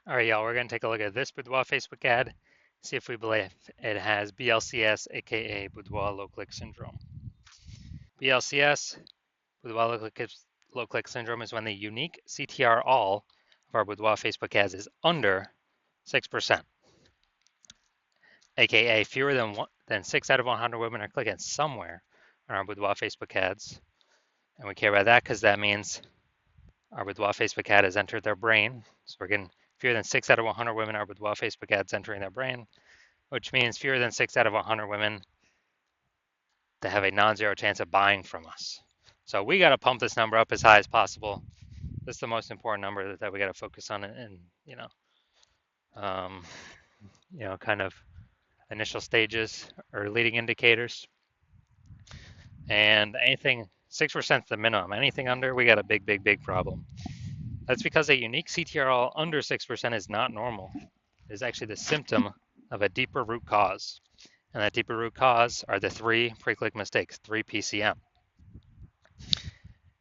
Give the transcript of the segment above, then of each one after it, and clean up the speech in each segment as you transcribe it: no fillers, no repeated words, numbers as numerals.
All right, y'all, we're going to take a look at this Boudoir Facebook ad, see if we believe it has BLCS, aka Boudoir low click syndrome. BLCS, Boudoir low click syndrome, is when the unique CTR all of our Boudoir Facebook ads is under 6%, aka fewer than 6 out of 100 women are clicking somewhere on our Boudoir Facebook ads. And we care about that because that means our Boudoir Facebook ad has entered their brain. So we're getting fewer than 6 out of 100 women are Boudoir Facebook ads entering their brain, which means fewer than 6 out of 100 women that have a non-zero chance of buying from us. So we got to pump this number up as high as possible. This is the most important number that we got to focus on, and um, kind of initial stages or leading indicators. And anything 6% is the minimum. Anything under, we got a big, big, big problem. That's because a unique CTRL under 6% is not normal. It is actually the symptom of a deeper root cause. And that deeper root cause are the 3 pre-click mistakes, 3 PCM.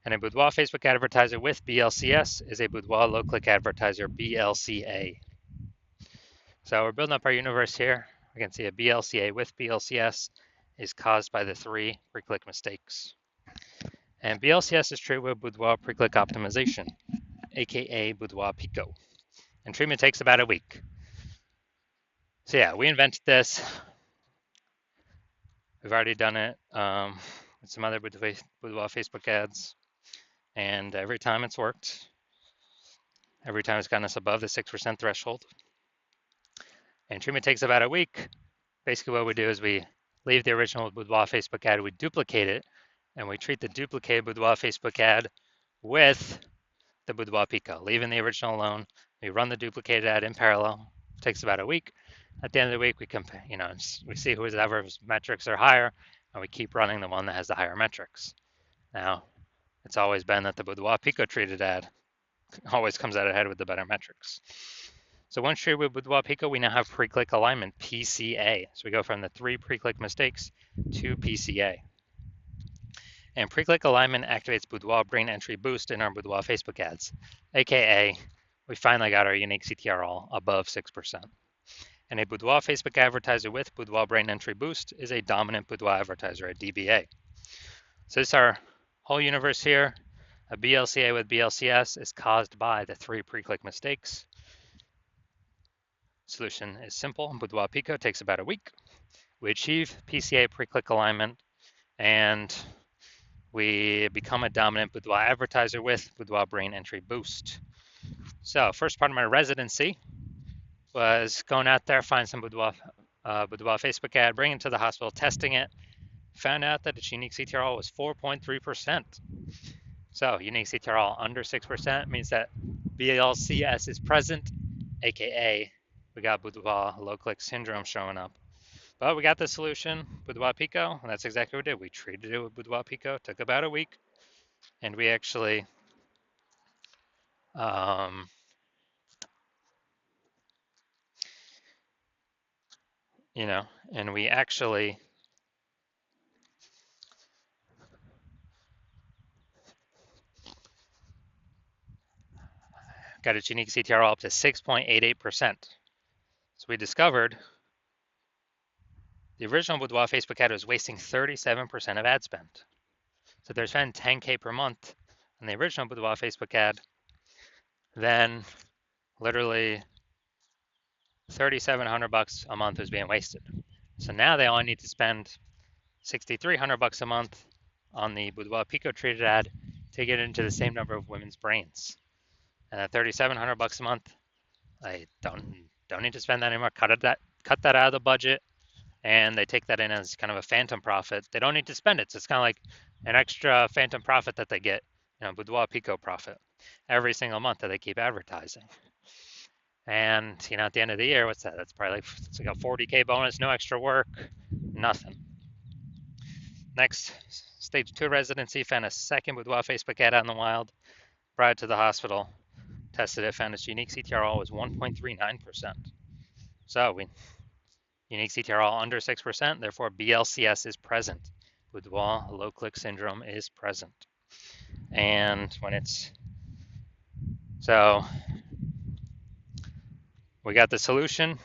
And a Boudoir Facebook advertiser with BLCS is a Boudoir low-click advertiser, BLCA. So we're building up our universe here. We can see a BLCA with BLCS is caused by the 3 pre-click mistakes. And BLCS is treated with Boudoir pre-click optimization, aka Boudoir Pico. And treatment takes about a week. So yeah, we invented this. We've already done it with some other Boudoir Facebook ads. And every time it's worked. Every time it's gotten us above the 6% threshold. And treatment takes about a week. Basically what we do is we leave the original Boudoir Facebook ad, we duplicate it, and we treat the duplicated Boudoir Facebook ad with the Boudoir Pico, leaving the original alone. We run the duplicated ad in parallel. It takes about a week. At the end of the week, we compare, we see whoever's metrics are higher, and we keep running the one that has the higher metrics. Now, it's always been that the Boudoir Pico treated ad always comes out ahead with the better metrics. So once treated with Boudoir Pico, we now have pre-click alignment, PCA. So we go from the 3 pre-click mistakes to PCA. And pre-click alignment activates Boudoir brain entry boost in our Boudoir Facebook ads, aka we finally got our unique CTR all above 6%. And a Boudoir Facebook advertiser with Boudoir brain entry boost is a dominant Boudoir advertiser, a DBA. So this is our whole universe here. A BLCA with BLCS is caused by the 3 pre-click mistakes. Solution is simple. Boudoir Pico takes about a week. We achieve PCA pre-click alignment, and we become a dominant Boudoir advertiser with Boudoir brain entry boost. So first part of my residency was going out there, find some Boudoir Facebook ad, bring it to the hospital, testing it, found out that its unique CTRL was 4.3%. So unique CTRL under 6% means that BLCS is present, aka we got Boudoir low click syndrome showing up. But we got the solution, Boudoir Pico, and that's exactly what we did. We treated it with Boudoir Pico, took about a week, and we actually and we actually got its unique CTRL up to 6.88%. So we discovered the original Boudoir Facebook ad was wasting 37% of ad spend. So they're spending 10K per month on the original Boudoir Facebook ad, then literally $3,700 a month was being wasted. So now they only need to spend $6,300 a month on the Boudoir Pico treated ad to get into the same number of women's brains. And at $3,700 a month, I don't need to spend that anymore. Cut that out of the budget, and they take that in as kind of a phantom profit. They don't need to spend it, so it's kind of like an extra phantom profit that they get, Boudoir Pico profit every single month that they keep advertising. And at the end of the year, what's that? That's probably it's like a 40K bonus, no extra work, nothing. Next, stage 2 residency, found a second Boudoir Facebook ad out in the wild, brought it to the hospital, tested it, found its unique CTRL was 1.39%. So unique CTRL under 6%, therefore BLCS is present. Boudoir low click syndrome is present. And when it's, so We got the solution.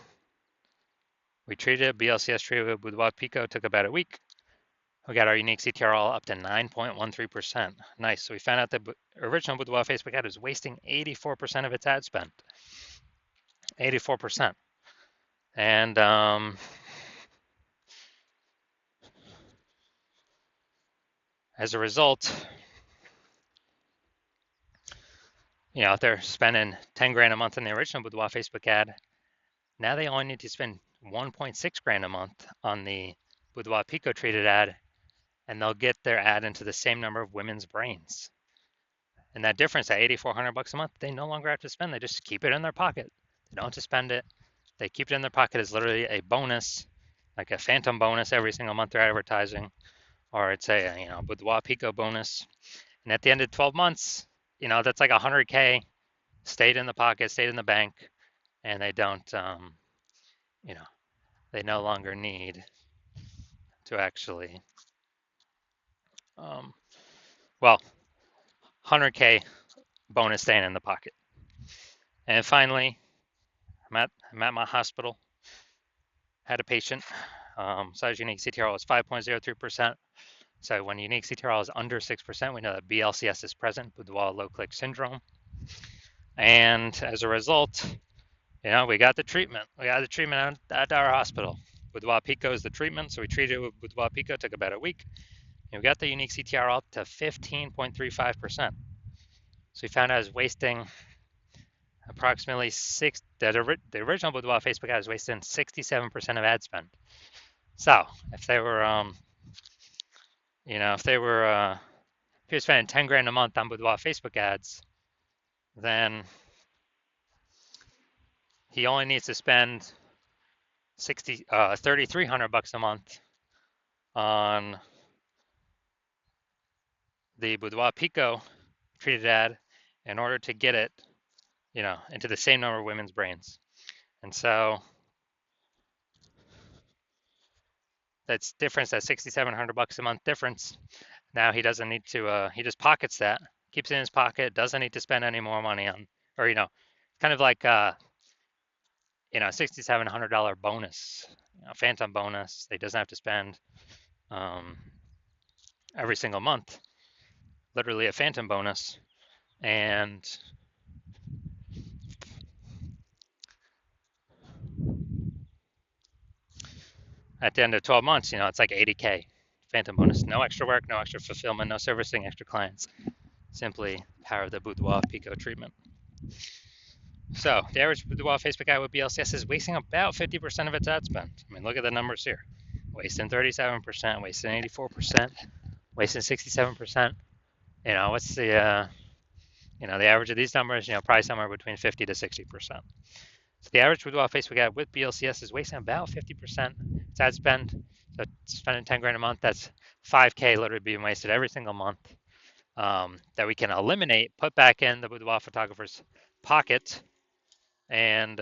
We treated it. BLCS treated with Boudoir Pico took about a week. We got our unique CTR all up to 9.13%. Nice. So we found out the original Boudoir Facebook ad was wasting 84% of its ad spend. 84%. And as a result, if they're spending 10 grand a month in the original Boudoir Facebook ad, now they only need to spend 1.6 grand a month on the Boudoir Pico treated ad, and they'll get their ad into the same number of women's brains. And that difference, at $8,400 a month, they no longer have to spend. They just keep it in their pocket. They don't have to spend it. They keep it in their pocket as literally a bonus, like a phantom bonus every single month they're advertising, or it's a Boudoir Pico bonus. And at the end of 12 months, that's like 100K stayed in the pocket, stayed in the bank, and they don't, they no longer need to actually, 100K bonus staying in the pocket. And finally, I'm at my hospital, had a patient, size unique CTRL is 5.03%. So when unique CTRL is under 6%, we know that BLCS is present, Boudoir low click syndrome. And as a result, we got the treatment. We got the treatment at our hospital. Boudoir Pico is the treatment, so we treated it with Boudoir Pico. Took about a week. And we got the unique CTR up to 15.35%. So we found out I was wasting approximately the original Boudoir Facebook ad was wasting 67% of ad spend. So if they were, if he was spending 10 grand a month on Boudoir Facebook ads, then he only needs to spend $3,300 a month on the Boudoir Pico treated ad in order to get it, into the same number of women's brains. And so that's difference, that $6,700 a month difference. Now he doesn't need to, he just pockets that, keeps it in his pocket, doesn't need to spend any more money on, or, kind of like, $6,700 bonus, phantom bonus. He doesn't have to spend every single month, literally a phantom bonus. And at the end of 12 months, it's like 80K phantom bonus. No extra work, no extra fulfillment, no servicing extra clients. Simply power of the Boudoir Pico treatment. So the average Boudoir Facebook ad with BLCS is wasting about 50% of its ad spend. I mean, look at the numbers here. Wasting 37%, wasting 84%, wasting 67%. What's the, the average of these numbers, probably somewhere between 50 to 60%. So the average Boudoir Facebook ad with BLCS is wasting about 50% its ad spend. So spending 10 grand a month, that's 5K literally being wasted every single month, that we can eliminate, put back in the Boudoir photographer's pocket, and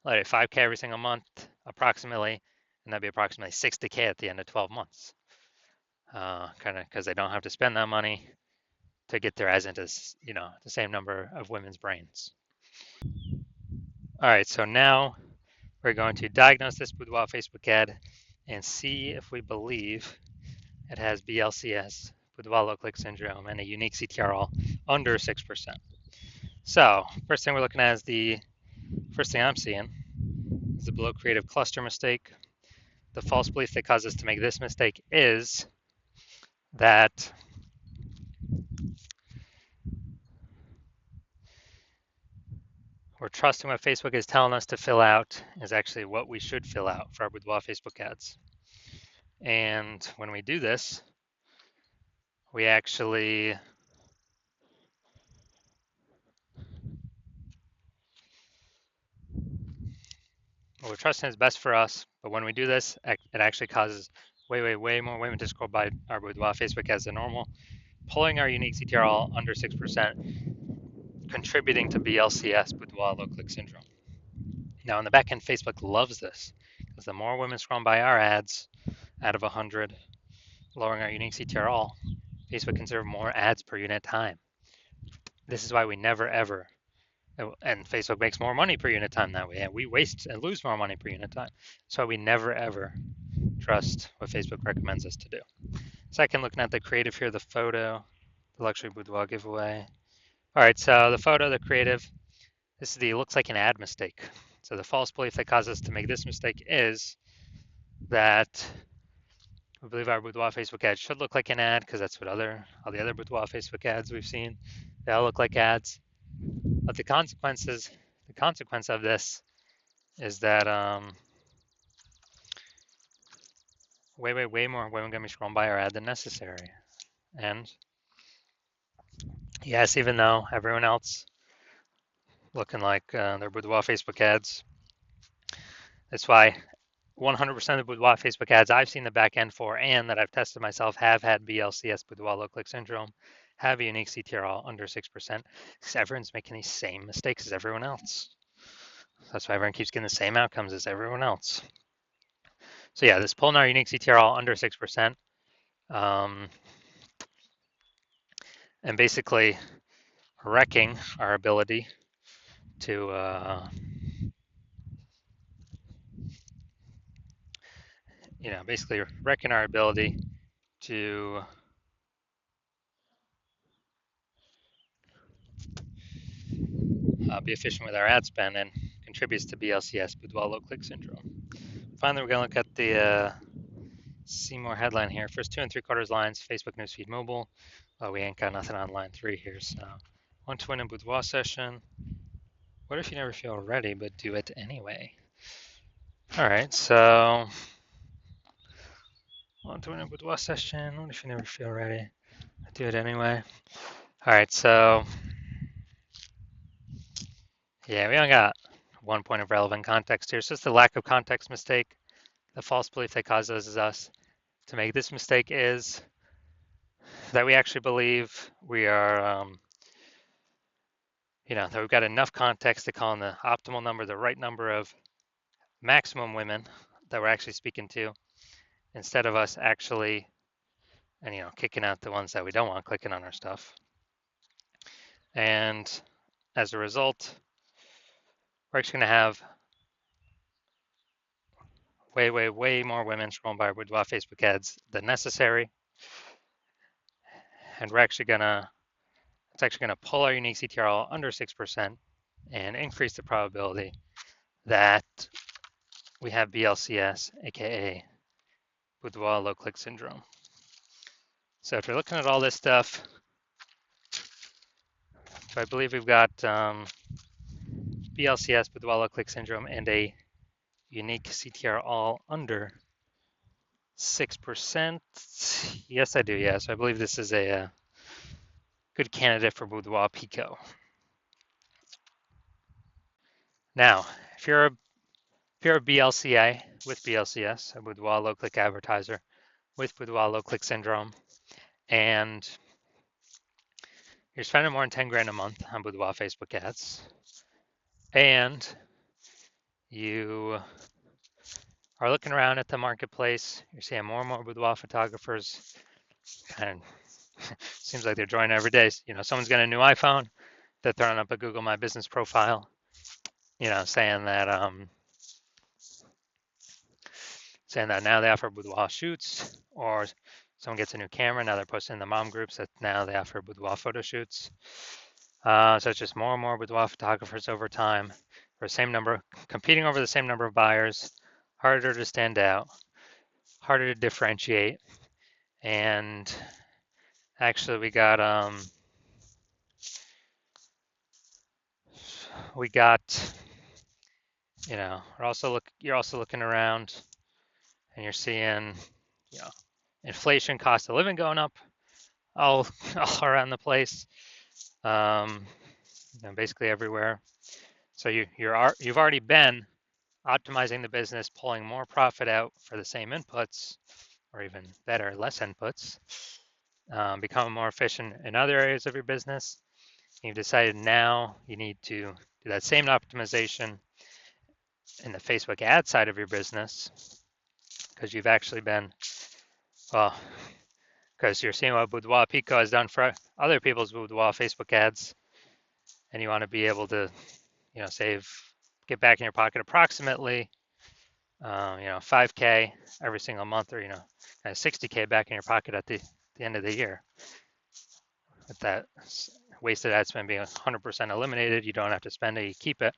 like 5K every single month approximately, and that'd be approximately 60K at the end of 12 months. Kind of because they don't have to spend that money to get their ads into, the same number of women's brains. All right, so now we're going to diagnose this Boudoir Facebook ad and see if we believe it has BLCS, Boudoir low click syndrome, and a unique CTRL under 6%. So first thing we're looking at is first thing I'm seeing is the below creative cluster mistake. The false belief that causes us to make this mistake is that we're trusting what Facebook is telling us to fill out is actually what we should fill out for our Boudoir Facebook ads. And when we do this, we actually we're trusting is best for us, but when we do this, it actually causes way more women to scroll by our Boudoir Facebook ads than normal, pulling our unique CTRL under 6%, contributing to BLCS, Boudoir low click syndrome. Now, in the back end, Facebook loves this because the more women scroll by our ads out of 100, lowering our unique CTRL, Facebook can serve more ads per unit time. This is why we never ever And Facebook makes more money per unit time that way, and we waste and lose more money per unit time. So we never ever trust what Facebook recommends us to do. Second, looking at the creative here, the photo, the luxury boudoir giveaway. All right, so the photo, the creative, this is the looks like an ad mistake. So the false belief that causes us to make this mistake is that we believe our boudoir Facebook ad should look like an ad because that's what all the other boudoir Facebook ads we've seen, they all look like ads. But the consequence of this is that way more women gonna be scrolling by our ad than necessary. And yes, even though everyone else looking like their boudoir Facebook ads, that's why 100% of the boudoir Facebook ads I've seen the back end for and that I've tested myself have had BLCS, boudoir low click syndrome, have a unique CTR under 6%, because everyone's making these same mistakes as everyone else. That's why everyone keeps getting the same outcomes as everyone else. So yeah, this pulling our unique CTR under 6%, and basically wrecking our ability to, basically wrecking our ability to be efficient with our ad spend and contributes to BLCS, boudoir low click syndrome. Finally, we're going to look at the see more headline here. First 2 3/4 lines, Facebook newsfeed mobile. We ain't got nothing on line 3 here. So, want to win a boudoir session. What if you never feel ready but do it anyway? All right, so want to win a boudoir session. What if you never feel ready but do it anyway? All right, so yeah, we only got 1 point of relevant context here. So it's the lack of context mistake. The false belief that causes us to make this mistake is that we actually believe we are, that we've got enough context to call in the optimal number, the right number of maximum women that we're actually speaking to, instead of us actually, and kicking out the ones that we don't want clicking on our stuff. And as a result, we're actually going to have way more women scrolling by our boudoir Facebook ads than necessary. And it's actually gonna pull our unique CTRL under 6% and increase the probability that we have BLCS, aka boudoir low click syndrome. So if you're looking at all this stuff, so I believe we've got BLCS, boudoir low click syndrome, and a unique CTR all under 6%. Yes, I do. Yeah, so I believe this is a good candidate for boudoir Pico. Now, if you're a BLCA with BLCS, a boudoir low click advertiser with boudoir low click syndrome, and you're spending more than 10 grand a month on boudoir Facebook ads, and you are looking around at the marketplace, you're seeing more and more boudoir photographers, and seems like they're joining every day. Someone's got a new iPhone, they're throwing up a Google My Business profile, saying that now they offer boudoir shoots, or someone gets a new camera, now they're posting in the mom groups that now they offer boudoir photo shoots. So it's just more and more boudoir photographers over time for the same number, competing over the same number of buyers, harder to stand out, harder to differentiate. And actually we got you're also looking around and you're seeing, inflation, cost of living going up all around the place, basically everywhere. So you've already been optimizing the business, pulling more profit out for the same inputs, or even better, less inputs, becoming more efficient in other areas of your business. You've decided now you need to do that same optimization in the Facebook ad side of your business, because you've actually been, because you're seeing what Boudoir Pico has done for other people's Boudoir Facebook ads, and you want to be able to, get back in your pocket approximately, 5K every single month, or 60K back in your pocket at the end of the year. With that wasted ad spend being 100% eliminated, you don't have to spend it, you keep it.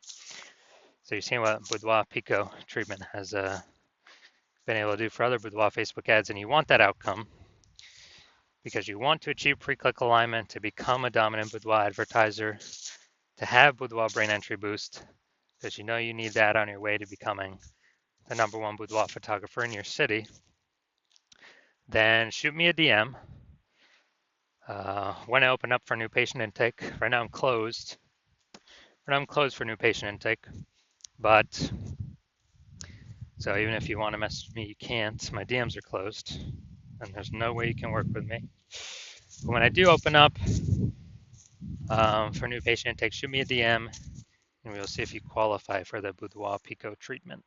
So you've seen what Boudoir Pico treatment has been able to do for other Boudoir Facebook ads, and you want that outcome because you want to achieve pre-click alignment to become a dominant Boudoir advertiser, to have Boudoir brain entry boost, because you know you need that on your way to becoming the #1 boudoir photographer in your city. Then shoot me a DM. When I open up for new patient intake, right now I'm closed. Right now I'm closed for new patient intake, but so even if you want to message me, you can't. My DMs are closed, and there's no way you can work with me. But when I do open up for new patient intake, shoot me a DM, and we'll see if you qualify for the Boudoir Pico treatment.